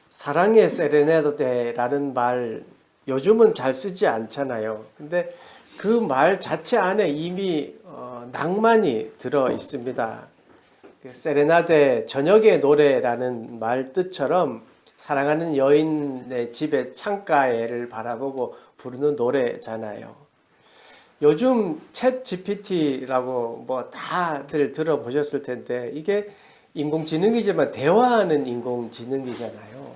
사랑의 세레나데라는 말 요즘은 잘 쓰지 않잖아요. 근데 그 말 자체 안에 이미 낭만이 들어 있습니다. 그 세레나데 저녁의 노래라는 말 뜻처럼 사랑하는 여인의 집의 창가를 바라보고 부르는 노래잖아요. 요즘 챗 GPT라고 뭐 다들 들어보셨을 텐데 이게 인공지능이지만 대화하는 인공지능이잖아요.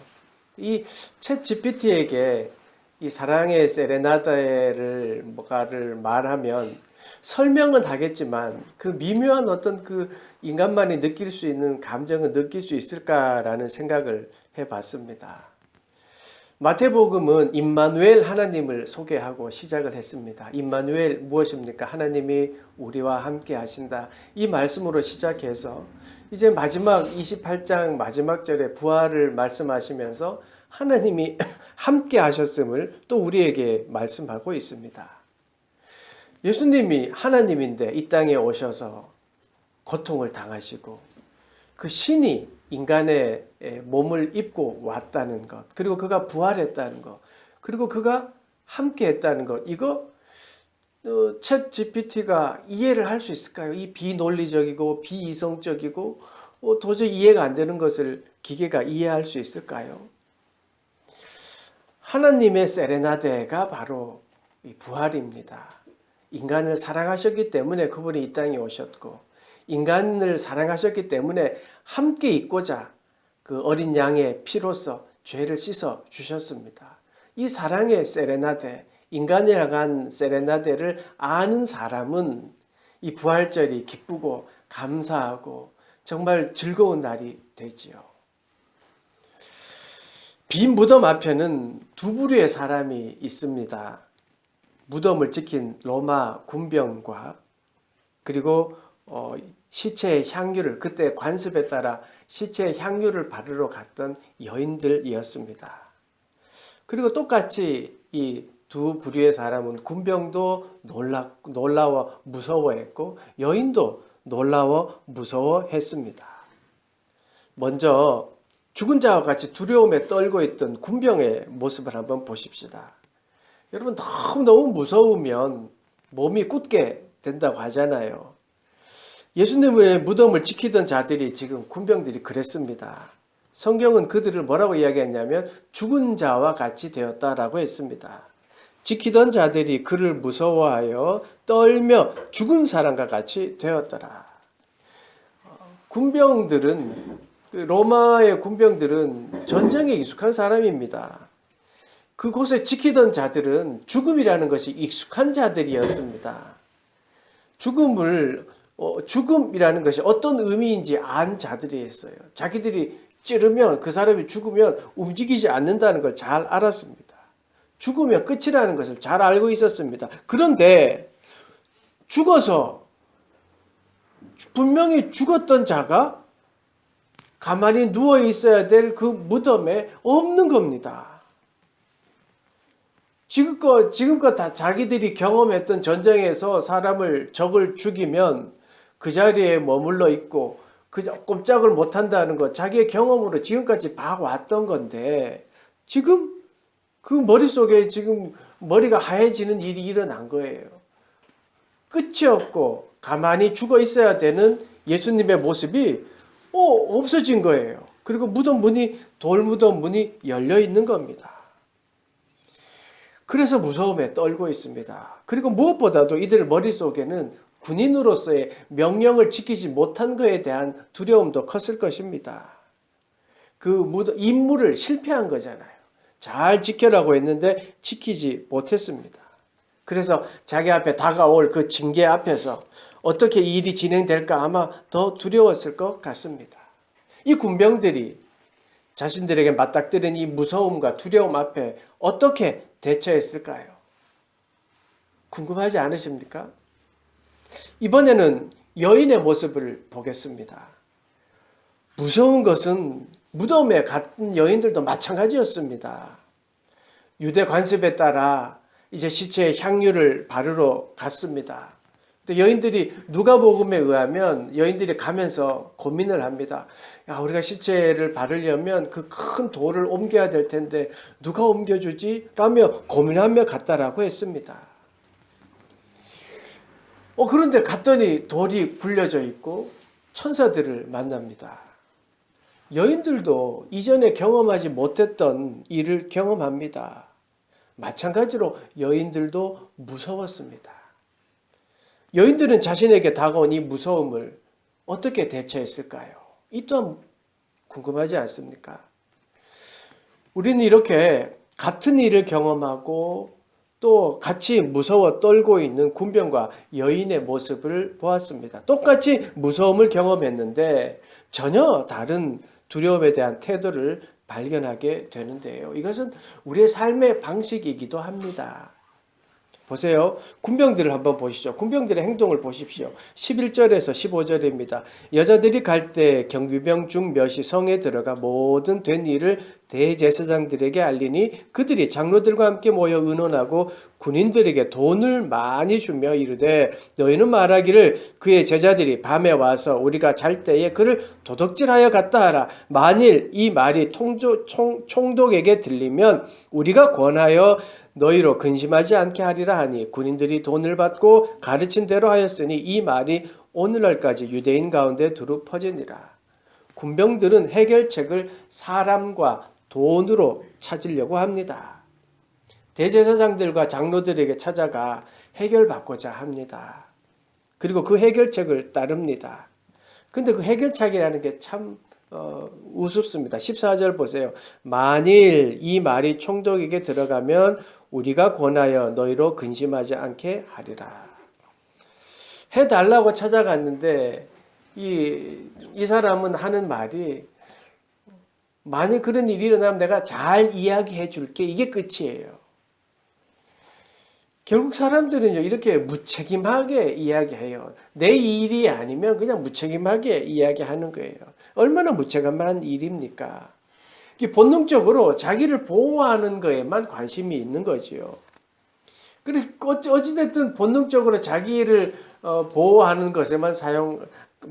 이 챗 GPT에게 이 사랑의 세레나데를 뭐가를 말하면 설명은 하겠지만 그 미묘한 어떤 그 인간만이 느낄 수 있는 감정을 느낄 수 있을까라는 생각을 해봤습니다. 마태복음은 임마누엘 하나님을 소개하고 시작을 했습니다. 임마누엘 무엇입니까? 하나님이 우리와 함께 하신다. 이 말씀으로 시작해서 이제 마지막 28장 마지막 절에 부활을 말씀하시면서 하나님이 함께 하셨음을 또 우리에게 말씀하고 있습니다. 예수님이 하나님인데 이 땅에 오셔서 고통을 당하시고 그 신이 인간의 몸을 입고 왔다는 것, 그리고 그가 부활했다는 것, 그리고 그가 함께 했다는 것, 이거 챗 GPT가 이해를 할 수 있을까요? 이 비논리적이고 비이성적이고 도저히 이해가 안 되는 것을 기계가 이해할 수 있을까요? 하나님의 세레나데가 바로 이 부활입니다. 인간을 사랑하셨기 때문에 그분이 이 땅에 오셨고 인간을 사랑하셨기 때문에 함께 있고자 그 어린 양의 피로써 죄를 씻어 주셨습니다. 이 사랑의 세레나데, 인간에 향한 세레나데를 아는 사람은 이 부활절이 기쁘고 감사하고 정말 즐거운 날이 되지요. 빈 무덤 앞에는 두 부류의 사람이 있습니다. 무덤을 지킨 로마 군병과 그리고 시체의 향유를 그때 관습에 따라 시체의 향유를 바르러 갔던 여인들이었습니다. 그리고 똑같이 이 두 부류의 사람은 군병도 놀라워 무서워했고 여인도 놀라워 무서워했습니다. 먼저 죽은 자와 같이 두려움에 떨고 있던 군병의 모습을 한번 보십시다. 여러분 너무 무서우면 몸이 굳게 된다고 하잖아요. 예수님의 무덤을 지키던 자들이 지금 군병들이 그랬습니다. 성경은 그들을 뭐라고 이야기했냐면 죽은 자와 같이 되었다라고 했습니다. 지키던 자들이 그를 무서워하여 떨며 죽은 사람과 같이 되었더라. 군병들은 로마의 군병들은 전쟁에 익숙한 사람입니다. 그곳에 지키던 자들은 죽음이라는 것이 익숙한 자들이었습니다. 죽음이라는 것이 어떤 의미인지 안 자들이었어요. 자기들이 찌르면 그 사람이 죽으면 움직이지 않는다는 걸 잘 알았습니다. 죽으면 끝이라는 것을 잘 알고 있었습니다. 그런데 죽어서 분명히 죽었던 자가 가만히 누워 있어야 될 그 무덤에 없는 겁니다. 지금껏 다 자기들이 경험했던 전쟁에서 적을 죽이면 그 자리에 머물러 있고 꼼짝을 못한다는 것 자기의 경험으로 지금까지 봐왔던 건데 지금 그 머릿속에 지금 머리가 하얘지는 일이 일어난 거예요. 끝이 없고 가만히 죽어 있어야 되는 예수님의 모습이 없어진 거예요. 그리고 돌무덤 문이 열려 있는 겁니다. 그래서 무서움에 떨고 있습니다. 그리고 무엇보다도 이들 머릿속에는 군인으로서의 명령을 지키지 못한 것에 대한 두려움도 컸을 것입니다. 임무를 실패한 거잖아요. 잘 지켜라고 했는데 지키지 못했습니다. 그래서 자기 앞에 다가올 그 징계 앞에서 어떻게 이 일이 진행될까 아마 더 두려웠을 것 같습니다. 이 군병들이 자신들에게 맞닥뜨린 이 무서움과 두려움 앞에 어떻게 대처했을까요? 궁금하지 않으십니까? 이번에는 여인의 모습을 보겠습니다. 무서운 것은 무덤에 갔던 여인들도 마찬가지였습니다. 유대 관습에 따라 이제 시체에 향유를 바르러 갔습니다. 또 여인들이 누가복음에 의하면 여인들이 가면서 고민을 합니다. 야, 우리가 시체를 바르려면 그 큰 돌을 옮겨야 될 텐데 누가 옮겨주지? 라며 고민하며 갔다라고 했습니다. 그런데 갔더니 돌이 굴려져 있고 천사들을 만납니다. 여인들도 이전에 경험하지 못했던 일을 경험합니다. 마찬가지로 여인들도 무서웠습니다. 여인들은 자신에게 다가온 이 무서움을 어떻게 대처했을까요? 이 또한 궁금하지 않습니까? 우리는 이렇게 같은 일을 경험하고 또 같이 무서워 떨고 있는 군병과 여인의 모습을 보았습니다. 똑같이 무서움을 경험했는데 전혀 다른 두려움에 대한 태도를 발견하게 되는데요. 이것은 우리의 삶의 방식이기도 합니다. 보세요. 군병들을 한번 보시죠. 군병들의 행동을 보십시오. 11절에서 15절입니다. 여자들이 갈 때 경비병 중 몇이 성에 들어가 모든 된 일을 대제사장들에게 알리니 그들이 장로들과 함께 모여 의논하고 군인들에게 돈을 많이 주며 이르되 너희는 말하기를 그의 제자들이 밤에 와서 우리가 잘 때에 그를 도둑질하여 갔다 하라. 만일 이 말이 총독에게 들리면 우리가 권하여 너희로 근심하지 않게 하리라 하니 군인들이 돈을 받고 가르친 대로 하였으니 이 말이 오늘날까지 유대인 가운데 두루 퍼지니라. 군병들은 해결책을 사람과 돈으로 찾으려고 합니다. 대제사장들과 장로들에게 찾아가 해결받고자 합니다. 그리고 그 해결책을 따릅니다. 근데 그 해결책이라는 게 참 우습습니다. 14절 보세요. 만일 이 말이 총독에게 들어가면 우리가 권하여 너희로 근심하지 않게 하리라. 해달라고 찾아갔는데 이 사람은 하는 말이 만일 그런 일이 일어나면 내가 잘 이야기해 줄게. 이게 끝이에요. 결국 사람들은 이렇게 무책임하게 이야기해요. 내 일이 아니면 그냥 무책임하게 이야기하는 거예요. 얼마나 무책임한 일입니까? 본능적으로 자기를 보호하는 거에만 관심이 있는 거지요. 그리고 어찌됐든 본능적으로 자기를 보호하는 것에만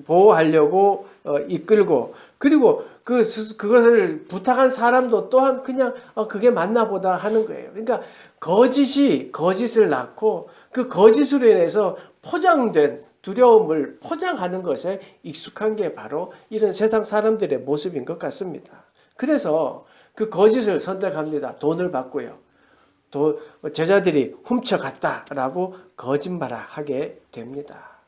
보호하려고 이끌고, 그리고 그것을 부탁한 사람도 또한 그냥 그게 맞나 보다 하는 거예요. 그러니까 거짓이 거짓을 낳고 그 거짓으로 인해서 포장된 두려움을 포장하는 것에 익숙한 게 바로 이런 세상 사람들의 모습인 것 같습니다. 그래서 그 거짓을 선택합니다. 돈을 받고요. 제자들이 훔쳐갔다라고 거짓말을 하게 됩니다.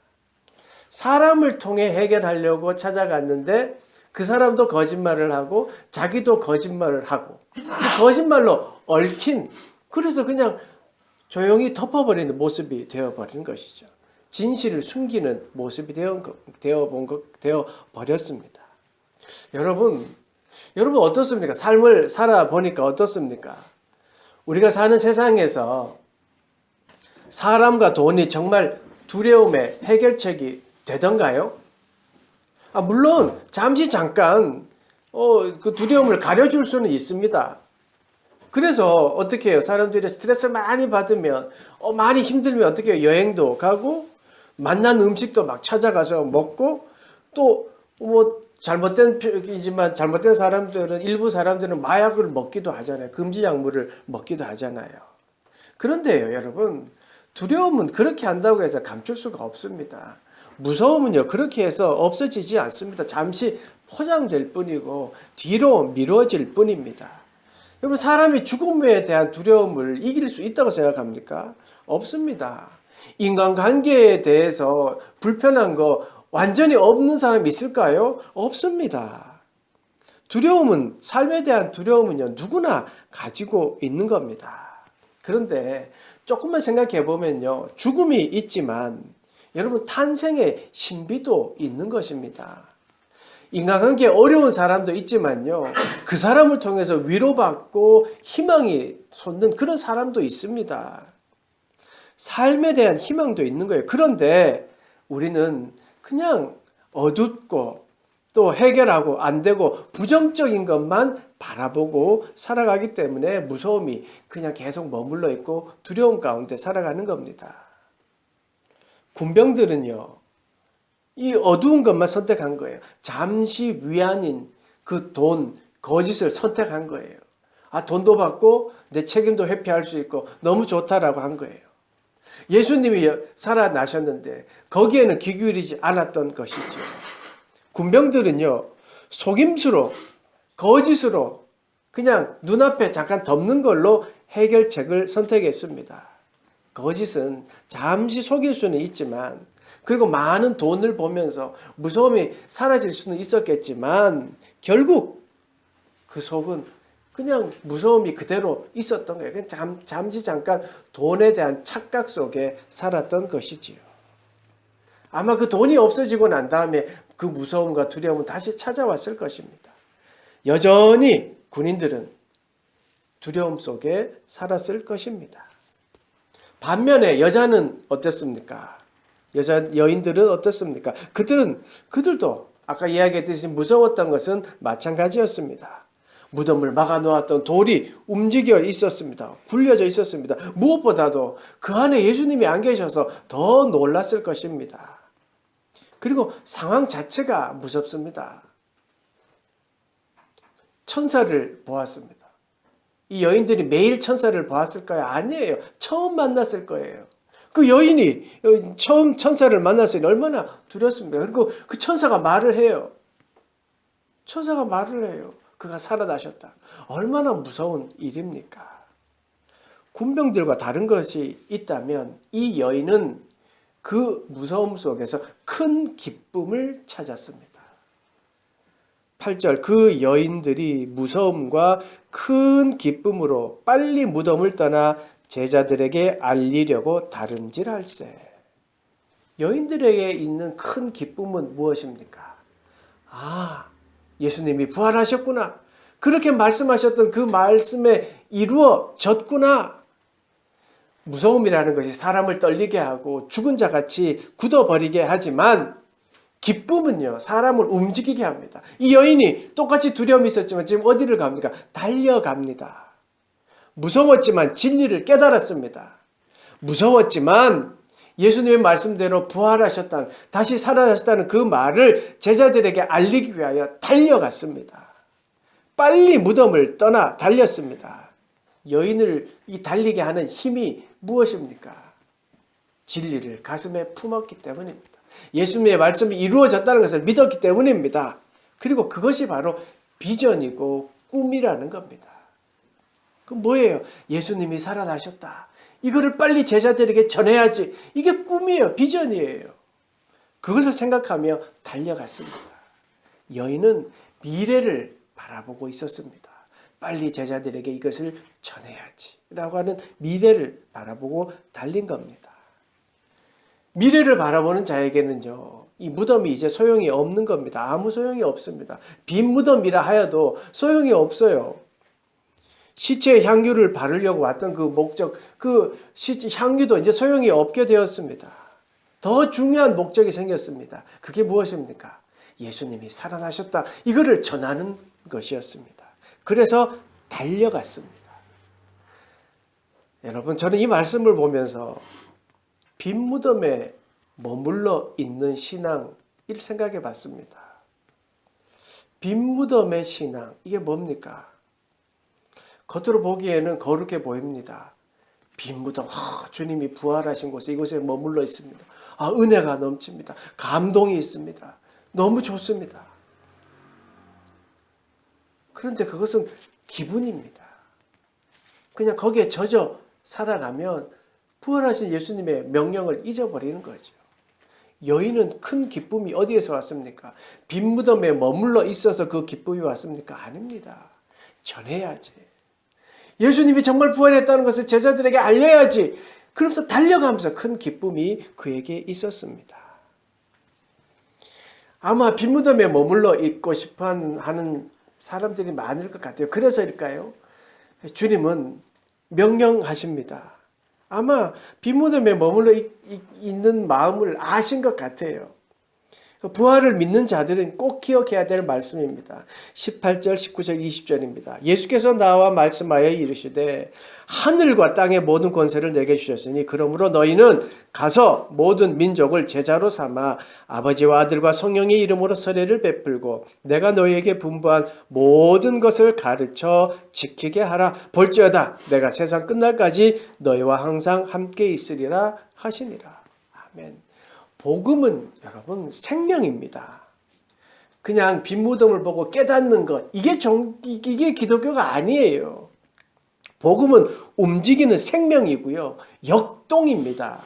사람을 통해 해결하려고 찾아갔는데 그 사람도 거짓말을 하고 자기도 거짓말을 하고 그 거짓말로 얽힌, 그래서 그냥 조용히 덮어버리는 모습이 되어버린 것이죠. 진실을 숨기는 모습이 되어버렸습니다. 여러분 어떻습니까? 삶을 살아보니까 어떻습니까? 우리가 사는 세상에서 사람과 돈이 정말 두려움의 해결책이 되던가요? 물론 잠깐 그 두려움을 가려줄 수는 있습니다. 그래서 어떻게 해요? 사람들이 스트레스를 많이 받으면 많이 힘들면 어떻게 해요? 여행도 가고 맛난 음식도 막 찾아가서 먹고 또 잘못된 사람들은, 일부 사람들은 마약을 먹기도 하잖아요. 금지 약물을 먹기도 하잖아요. 그런데요, 여러분, 두려움은 그렇게 한다고 해서 감출 수가 없습니다. 무서움은요, 그렇게 해서 없어지지 않습니다. 잠시 포장될 뿐이고 뒤로 미뤄질 뿐입니다. 여러분, 사람이 죽음에 대한 두려움을 이길 수 있다고 생각합니까? 없습니다. 인간관계에 대해서 불편한 거 완전히 없는 사람이 있을까요? 없습니다. 두려움은, 삶에 대한 두려움은요, 누구나 가지고 있는 겁니다. 그런데 조금만 생각해 보면요, 죽음이 있지만 여러분, 탄생의 신비도 있는 것입니다. 인간관계 어려운 사람도 있지만요, 그 사람을 통해서 위로받고 희망이 솟는 그런 사람도 있습니다. 삶에 대한 희망도 있는 거예요. 그런데 우리는 그냥 어둡고 또 해결하고 안 되고 부정적인 것만 바라보고 살아가기 때문에 무서움이 그냥 계속 머물러 있고 두려움 가운데 살아가는 겁니다. 군병들은요, 이 어두운 것만 선택한 거예요. 잠시 위안인 그 돈, 거짓을 선택한 거예요. 아, 돈도 받고 내 책임도 회피할 수 있고 너무 좋다라고 한 거예요. 예수님이 살아나셨는데 거기에는 귀 기울이지 않았던 것이죠. 군병들은요, 속임수로, 거짓으로 그냥 눈앞에 잠깐 덮는 걸로 해결책을 선택했습니다. 거짓은 잠시 속일 수는 있지만, 그리고 많은 돈을 보면서 무서움이 사라질 수는 있었겠지만 결국 그 속은 그냥 무서움이 그대로 있었던 거예요. 그냥 잠시 잠깐 돈에 대한 착각 속에 살았던 것이지요. 아마 그 돈이 없어지고 난 다음에 그 무서움과 두려움은 다시 찾아왔을 것입니다. 여전히 군인들은 두려움 속에 살았을 것입니다. 반면에 여자는 어땠습니까? 여인들은 어떻습니까? 그들도 아까 이야기했듯이 무서웠던 것은 마찬가지였습니다. 무덤을 막아놓았던 돌이 움직여 있었습니다. 굴려져 있었습니다. 무엇보다도 그 안에 예수님이 안 계셔서 더 놀랐을 것입니다. 그리고 상황 자체가 무섭습니다. 천사를 보았습니다. 이 여인들이 매일 천사를 보았을까요? 아니에요. 처음 만났을 거예요. 그 여인이 처음 천사를 만났으니 얼마나 두렵습니까? 그리고 그 천사가 말을 해요. 천사가 말을 해요. 그가 살아나셨다. 얼마나 무서운 일입니까? 군병들과 다른 것이 있다면 이 여인은 그 무서움 속에서 큰 기쁨을 찾았습니다. 8절, 그 여인들이 무서움과 큰 기쁨으로 빨리 무덤을 떠나 제자들에게 알리려고 다름질할세. 여인들에게 있는 큰 기쁨은 무엇입니까? 아, 예수님이 부활하셨구나. 그렇게 말씀하셨던 그 말씀에 이루어졌구나. 무서움이라는 것이 사람을 떨리게 하고 죽은 자 같이 굳어버리게 하지만 기쁨은요, 사람을 움직이게 합니다. 이 여인이 똑같이 두려움이 있었지만 지금 어디를 갑니까? 달려갑니다. 무서웠지만 진리를 깨달았습니다. 무서웠지만 예수님의 말씀대로 부활하셨다는, 다시 살아나셨다는 그 말을 제자들에게 알리기 위하여 달려갔습니다. 빨리 무덤을 떠나 달렸습니다. 여인을 이 달리게 하는 힘이 무엇입니까? 진리를 가슴에 품었기 때문입니다. 예수님의 말씀이 이루어졌다는 것을 믿었기 때문입니다. 그리고 그것이 바로 비전이고 꿈이라는 겁니다. 그 뭐예요? 예수님이 살아나셨다. 이거를 빨리 제자들에게 전해야지. 이게 꿈이에요. 비전이에요. 그것을 생각하며 달려갔습니다. 여인은 미래를 바라보고 있었습니다. 빨리 제자들에게 이것을 전해야지 라고 하는 미래를 바라보고 달린 겁니다. 미래를 바라보는 자에게는요, 이 무덤이 이제 소용이 없는 겁니다. 아무 소용이 없습니다. 빈 무덤이라 하여도 소용이 없어요. 시체에 향유를 바르려고 왔던 그 목적, 그 향유도 이제 소용이 없게 되었습니다. 더 중요한 목적이 생겼습니다. 그게 무엇입니까? 예수님이 살아나셨다. 이거를 전하는 것이었습니다. 그래서 달려갔습니다. 여러분, 저는 이 말씀을 보면서 빈 무덤에 머물러 있는 신앙을 생각해 봤습니다. 빈 무덤의 신앙, 이게 뭡니까? 겉으로 보기에는 거룩해 보입니다. 빈 무덤, 주님이 부활하신 곳에 이곳에 머물러 있습니다. 은혜가 넘칩니다. 감동이 있습니다. 너무 좋습니다. 그런데 그것은 기분입니다. 그냥 거기에 젖어 살아가면 부활하신 예수님의 명령을 잊어버리는 거죠. 여인은 큰 기쁨이 어디에서 왔습니까? 빈 무덤에 머물러 있어서 그 기쁨이 왔습니까? 아닙니다. 전해야지. 예수님이 정말 부활했다는 것을 제자들에게 알려야지. 그러면서 달려가면서 큰 기쁨이 그에게 있었습니다. 아마 빈 무덤에 머물러 있고 싶어 하는 사람들이 많을 것 같아요. 그래서일까요? 주님은 명령하십니다. 아마 빈 무덤에 머물러 있는 마음을 아신 것 같아요. 부활을 믿는 자들은 꼭 기억해야 될 말씀입니다. 18절, 19절, 20절입니다. 예수께서 나와 말씀하여 이르시되 하늘과 땅의 모든 권세를 내게 주셨으니 그러므로 너희는 가서 모든 민족을 제자로 삼아 아버지와 아들과 성령의 이름으로 세례를 베풀고 내가 너희에게 분부한 모든 것을 가르쳐 지키게 하라. 볼지어다 내가 세상 끝날까지 너희와 항상 함께 있으리라 하시니라. 아멘. 복음은 여러분 생명입니다. 그냥 빈 무덤을 보고 깨닫는 것, 이게 기독교가 아니에요. 복음은 움직이는 생명이고요. 역동입니다.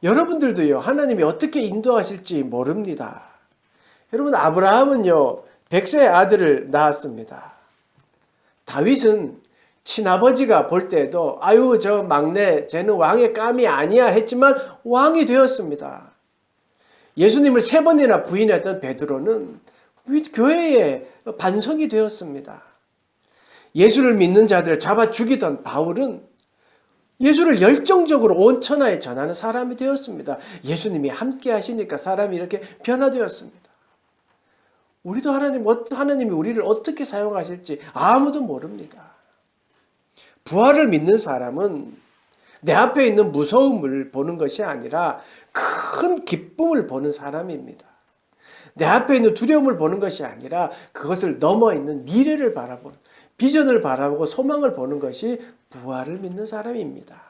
여러분들도요, 하나님이 어떻게 인도하실지 모릅니다. 여러분, 아브라함은요, 100세의 아들을 낳았습니다. 다윗은 친아버지가 볼 때도 아유 저 막내 쟤는 왕의 감이 아니야 했지만 왕이 되었습니다. 예수님을 3번이나 부인했던 베드로는 교회의 반석이 되었습니다. 예수를 믿는 자들을 잡아 죽이던 바울은 예수를 열정적으로 온 천하에 전하는 사람이 되었습니다. 예수님이 함께 하시니까 사람이 이렇게 변화되었습니다. 우리도 하나님이 우리를 어떻게 사용하실지 아무도 모릅니다. 부활을 믿는 사람은 내 앞에 있는 무서움을 보는 것이 아니라 큰 기쁨을 보는 사람입니다. 내 앞에 있는 두려움을 보는 것이 아니라 그것을 넘어 있는 미래를 바라보는, 비전을 바라보고 소망을 보는 것이 부활을 믿는 사람입니다.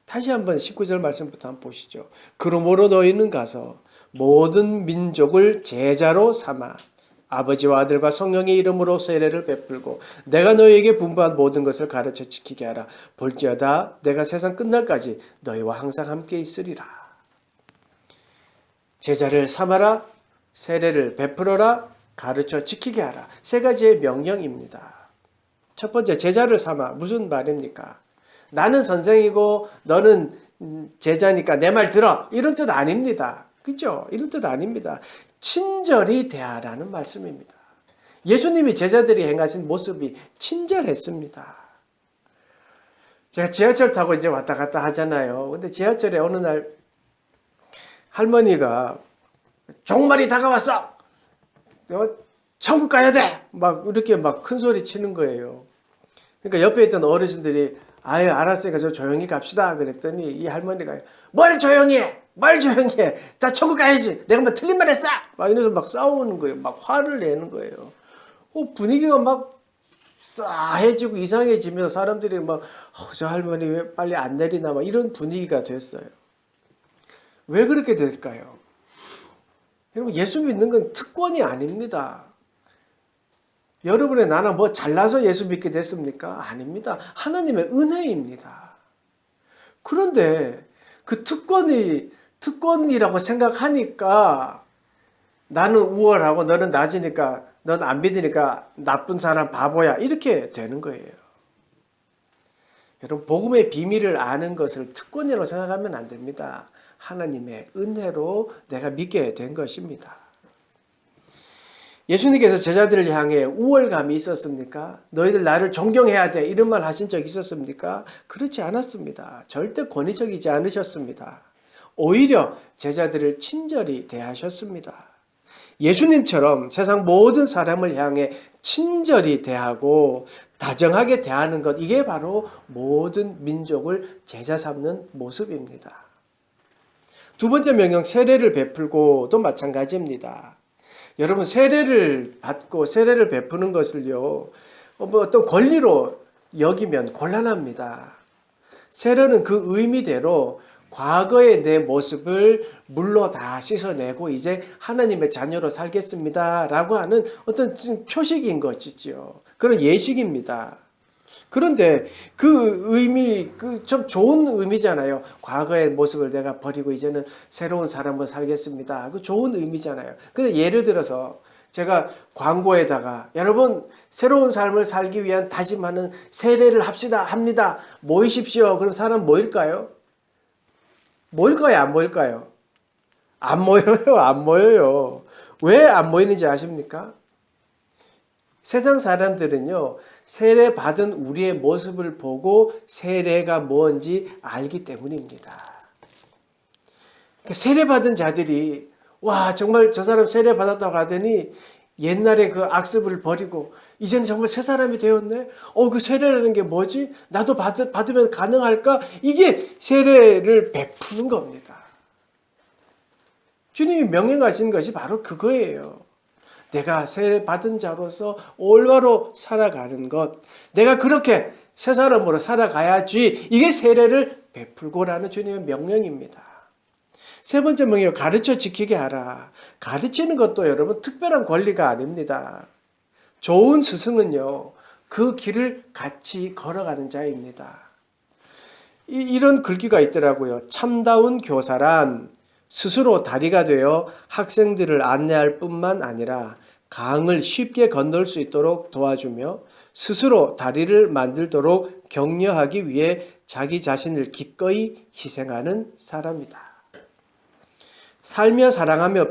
다시 한번 19절 말씀부터 한번 보시죠. 그러므로 너희는 가서 모든 민족을 제자로 삼아 아버지와 아들과 성령의 이름으로 세례를 베풀고 내가 너희에게 분부한 모든 것을 가르쳐 지키게 하라. 볼지어다 내가 세상 끝날까지 너희와 항상 함께 있으리라. 제자를 삼아라, 세례를 베풀어라, 가르쳐 지키게 하라. 3가지의 명령입니다. 첫 번째, 제자를 삼아. 무슨 말입니까? 나는 선생이고 너는 제자니까 내 말 들어. 이런 뜻 아닙니다. 그죠? 이런 뜻 아닙니다. 친절히 대하라는 말씀입니다. 예수님이 제자들이 행하신 모습이 친절했습니다. 제가 지하철 타고 이제 왔다 갔다 하잖아요. 근데 지하철에 어느 날 할머니가 종말이 다가왔어. 천국 가야 돼. 막 이렇게 막 큰 소리 치는 거예요. 그러니까 옆에 있던 어르신들이 아유 알았으니까 저 조용히 갑시다 그랬더니 이 할머니가 뭘 조용히 해. 말 조용히 해. 다 천국 가야지. 내가 뭐 틀린 말 했어. 막 이러면서 막 싸우는 거예요. 막 화를 내는 거예요. 분위기가 막 싸해지고 이상해지면서 사람들이 막 저 할머니 왜 빨리 안 내리나 막 이런 분위기가 됐어요. 왜 그렇게 될까요? 여러분 예수 믿는 건 특권이 아닙니다. 여러분의 나나 뭐 잘나서 예수 믿게 됐습니까? 아닙니다. 하나님의 은혜입니다. 그런데 그 특권이라고 생각하니까 나는 우월하고 너는 낮으니까 넌 안 믿으니까 나쁜 사람 바보야 이렇게 되는 거예요. 여러분 복음의 비밀을 아는 것을 특권이라고 생각하면 안 됩니다. 하나님의 은혜로 내가 믿게 된 것입니다. 예수님께서 제자들을 향해 우월감이 있었습니까? 너희들 나를 존경해야 돼 이런 말 하신 적 있었습니까? 그렇지 않았습니다. 절대 권위적이지 않으셨습니다. 오히려 제자들을 친절히 대하셨습니다. 예수님처럼 세상 모든 사람을 향해 친절히 대하고 다정하게 대하는 것, 이게 바로 모든 민족을 제자 삼는 모습입니다. 두 번째 명령, 세례를 베풀고도 마찬가지입니다. 여러분 세례를 받고 세례를 베푸는 것을요 뭐 어떤 권리로 여기면 곤란합니다. 세례는 그 의미대로 과거의 내 모습을 물로 다 씻어내고 이제 하나님의 자녀로 살겠습니다 라고 하는 어떤 표식인 것이지요. 그런 예식입니다. 그런데 그 의미, 좀 좋은 의미잖아요. 과거의 모습을 내가 버리고 이제는 새로운 사람으로 살겠습니다. 그 좋은 의미잖아요. 근데 예를 들어서 제가 광고에다가 여러분 새로운 삶을 살기 위한 다짐하는 세례를 합니다. 모이십시오. 그럼 사람 모일까요? 모일까요? 안 모일까요? 안 모여요. 안 모여요. 왜 안 모이는지 아십니까? 세상 사람들은요, 세례 받은 우리의 모습을 보고 세례가 뭔지 알기 때문입니다. 세례 받은 자들이 와, 정말 저 사람 세례 받았다고 하더니 옛날에 그 악습을 버리고 이제는 정말 새 사람이 되었네. 그 세례라는 게 뭐지? 나도 받으면 가능할까? 이게 세례를 베푸는 겁니다. 주님이 명령하신 것이 바로 그거예요. 내가 세례 받은 자로서 올바로 살아가는 것, 내가 그렇게 새 사람으로 살아가야지, 이게 세례를 베풀고라는 주님의 명령입니다. 세 번째 명령, 가르쳐 지키게 하라. 가르치는 것도 여러분 특별한 권리가 아닙니다. 좋은 스승은요, 그 길을 같이 걸어가는 자입니다. 이런 글귀가 있더라고요. 참다운 교사란 스스로 다리가 되어 학생들을 안내할 뿐만 아니라 강을 쉽게 건널 수 있도록 도와주며 스스로 다리를 만들도록 격려하기 위해 자기 자신을 기꺼이 희생하는 사람이다. 살며 사랑하며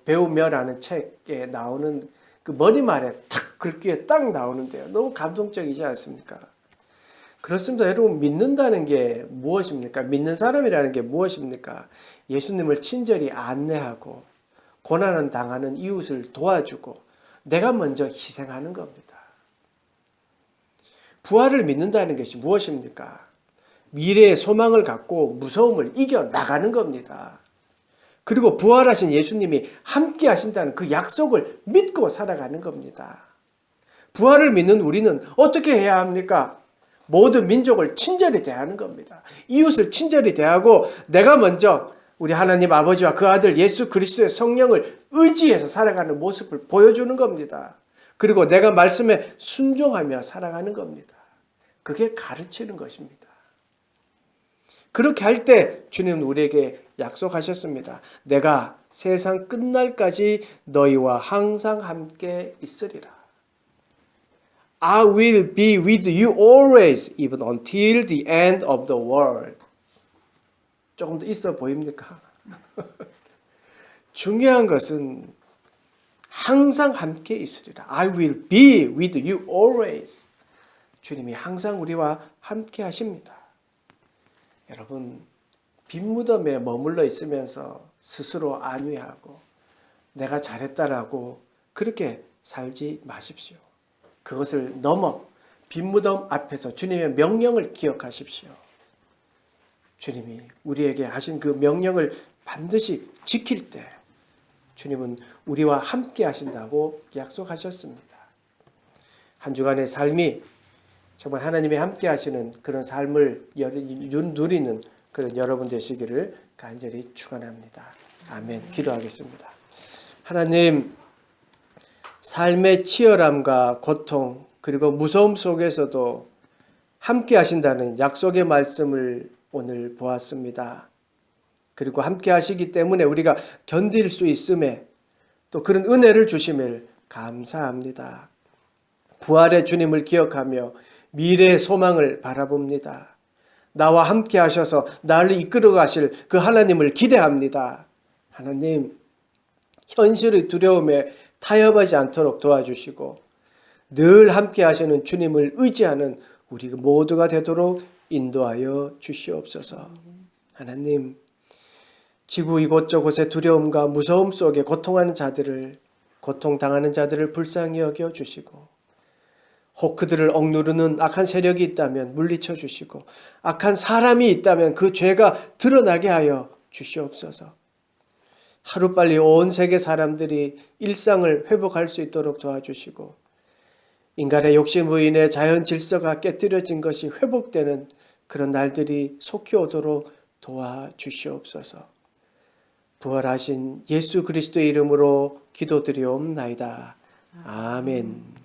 배우며라는 책에 나오는 그 머리말에 탁 글귀에 딱 나오는데요. 너무 감동적이지 않습니까? 그렇습니다. 여러분, 믿는다는 게 무엇입니까? 믿는 사람이라는 게 무엇입니까? 예수님을 친절히 안내하고 고난을 당하는 이웃을 도와주고 내가 먼저 희생하는 겁니다. 부활을 믿는다는 것이 무엇입니까? 미래의 소망을 갖고 무서움을 이겨 나가는 겁니다. 그리고 부활하신 예수님이 함께 하신다는 그 약속을 믿고 살아가는 겁니다. 부활을 믿는 우리는 어떻게 해야 합니까? 모든 민족을 친절히 대하는 겁니다. 이웃을 친절히 대하고 내가 먼저 우리 하나님 아버지와 그 아들 예수 그리스도의 성령을 의지해서 살아가는 모습을 보여주는 겁니다. 그리고 내가 말씀에 순종하며 살아가는 겁니다. 그게 가르치는 것입니다. 그렇게 할 때 주님은 우리에게 약속하셨습니다. 내가 세상 끝날까지 너희와 항상 함께 있으리라. I will be with you always, even until the end of the world. 조금 더 있어 보입니까? 중요한 것은 항상 함께 있으리라. I will be with you always. 주님이 항상 우리와 함께 하십니다. 여러분, 빈무덤에 머물러 있으면서 스스로 안위하고 내가 잘했다라고 그렇게 살지 마십시오. 그것을 넘어 빈무덤 앞에서 주님의 명령을 기억하십시오. 주님이 우리에게 하신 그 명령을 반드시 지킬 때 주님은 우리와 함께 하신다고 약속하셨습니다. 한 주간의 삶이 정말 하나님이 함께 하시는 그런 삶을 누리는 그런 여러분 되시기를 간절히 축원합니다. 아멘. 기도하겠습니다. 하나님, 삶의 치열함과 고통 그리고 무서움 속에서도 함께 하신다는 약속의 말씀을 오늘 보았습니다. 그리고 함께 하시기 때문에 우리가 견딜 수 있음에 또 그런 은혜를 주심을 감사합니다. 부활의 주님을 기억하며 미래의 소망을 바라봅니다. 나와 함께 하셔서 나를 이끌어 가실 그 하나님을 기대합니다. 하나님, 현실의 두려움에 타협하지 않도록 도와주시고 늘 함께 하시는 주님을 의지하는 우리 모두가 되도록 인도하여 주시옵소서. 하나님, 지구 이곳저곳의 두려움과 무서움 속에 고통당하는 자들을 불쌍히 여겨 주시고 혹 그들을 억누르는 악한 세력이 있다면 물리쳐 주시고 악한 사람이 있다면 그 죄가 드러나게 하여 주시옵소서. 하루빨리 온 세계 사람들이 일상을 회복할 수 있도록 도와주시고 인간의 욕심으로 인해 자연 질서가 깨뜨려진 것이 회복되는 그런 날들이 속히 오도록 도와주시옵소서. 부활하신 예수 그리스도의 이름으로 기도드리옵나이다. 아멘.